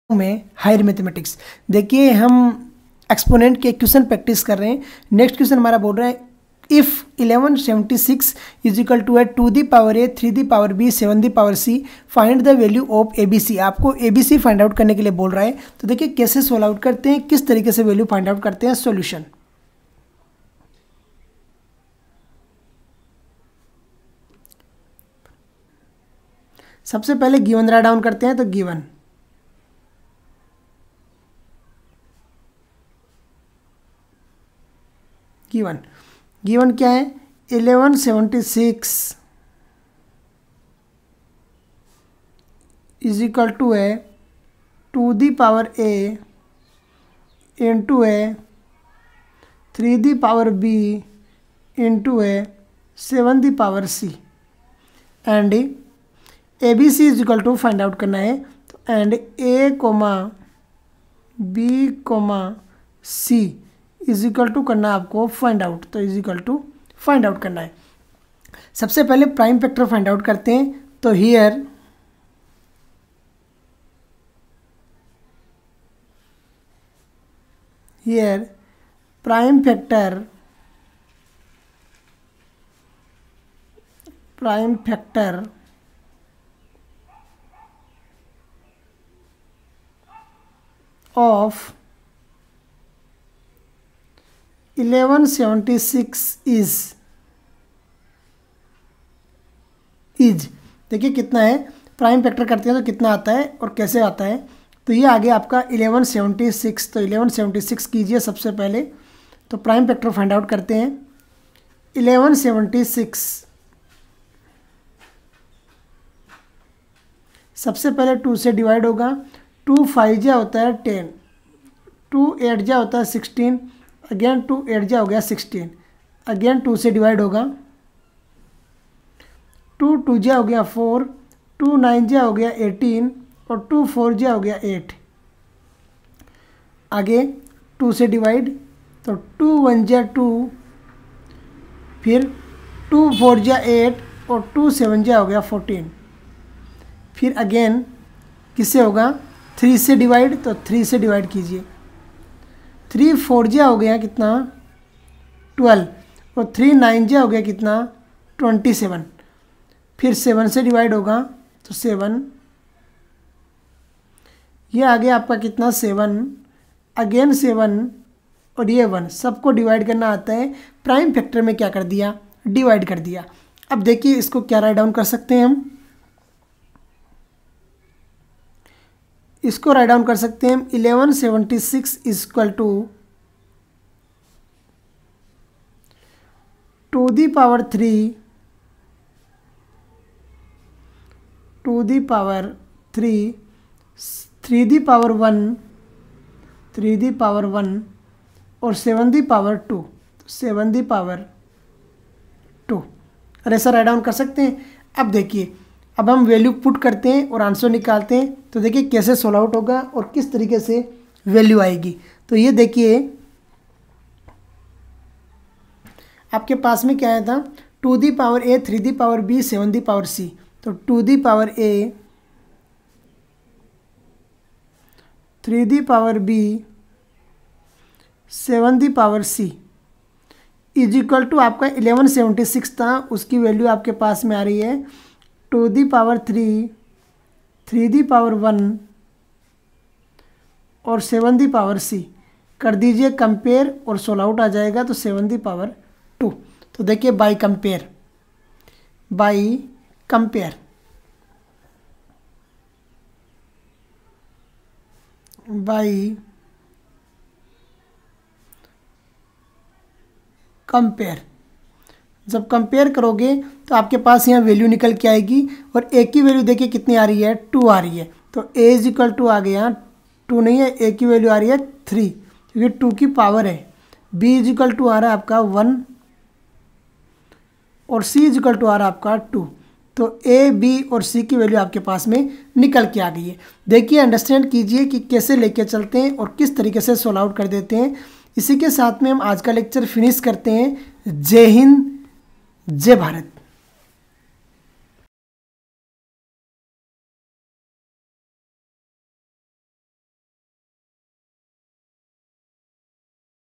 में higher mathematics. देखिए हम एक्सपोनेंट के क्वेश्चन प्रैक्टिस कर रहे हैं। नेक्स्ट क्वेश्चन हमारा बोल रहा है if 1176 is equal to 2 the power A 3 the power B 7 the power C find the value of A B C. आपको A B C find out करने के लिए बोल रहा है। तो देखिए कैसे सोल्व आउट करते हैं, किस तरीके से वैल्यू फाइंड आउट करते हैं। सॉल्यूशन, सबसे पहले गिवन राइट डाउन करते हैं। तो गिवन गिवन क्या है, 1176 इज इक्वल टू है 2 दी पावर ए इंटू है 3 दी पावर बी इंटू है 7 the power C and A B C is equal to find out करना है। तो and A comma B comma C is equal to करना है आपको find out. तो is equal to find out करना है। सबसे पहले प्राइम फैक्टर फाइंड आउट करते हैं। तो here prime factor of 1176 is देखिए कितना है, प्राइम फैक्टर करते हैं तो कितना आता है और कैसे आता है। तो ये आ गया आपका 1176। तो 1176 कीजिए सबसे पहले। तो प्राइम फैक्टर फाइंड आउट करते हैं। 1176 सबसे पहले 2 से डिवाइड होगा। 2 5 जा होता है 10, 2 8 जा होता है 16, अगेन 2 8 जा हो गया 16, अगेन 2 से डिवाइड होगा। 2 2 जा हो गया 4, 2 9 जा हो गया 18 और 2 4 जा हो गया 8। आगे 2 से डिवाइड, तो 2 1 जा 2, फिर 2 4 जा 8 और 2 7 जा हो गया 14। फिर अगेन किससे होगा, 3 से डिवाइड। तो 3 से डिवाइड कीजिए। 3 4 जा हो गया कितना 12 और 3 9 जा हो गया कितना 27। फिर 7 से डिवाइड होगा तो 7, ये आ गया आपका कितना 7, अगेन 7 और ये 1। सबको डिवाइड करना आता है। प्राइम फैक्टर में क्या कर दिया, डिवाइड कर दिया। अब देखिए इसको क्या राइट डाउन कर सकते हैं हम, इसको राइट डाउन कर सकते हैं हम 1176 is equal to 2 the power 3 2 the power 3 3 the power 1 3 the power 1 और 7 दी पावर 2 7 दी पावर 2। और ऐसा राइट डाउन कर सकते हैं। अब देखिए, अब हम वैल्यू पुट करते हैं और आंसर निकालते हैं। तो देखिए कैसे सोल्व आउट होगा और किस तरीके से वैल्यू आएगी। तो ये देखिए आपके पास में क्या आया था, 2 the power A 3 the power B 7 the power C. तो 2 the power A 3 the power B 7 the power C is equal to आपका 1176 था, उसकी वैल्यू आपके पास में आ रही है 2 दी पावर 3 3 दी पावर 1 और 7 दी पावर सी। कर दीजिए कंपेयर और सोल्व आउट आ जाएगा। तो 7 दी पावर 2। तो देखिए बाय कंपेयर जब कंपेयर करोगे तो आपके पास यहाँ वैल्यू निकल के आएगी। और ए की वैल्यू देखिए कितनी आ रही है, 2 आ रही है। तो ए इज इक्वल टू आ गया 2 नहीं है, ए की वैल्यू आ रही है 3 क्योंकि 2 की पावर है। बी इज इक्वल टू आ रहा है आपका 1 और सी इज इक्वल टू आ रहा है आपका 2। तो ए बी और सी की वैल्यू आपके पास में निकल के आ गई है। देखिए अंडरस्टैंड कीजिए कि कैसे लेके चलते हैं और किस तरीके से सोल्व आउट कर देते हैं। इसी के साथ में हम आज का लेक्चर फिनिश करते हैं। जय हिंद, जय भारत।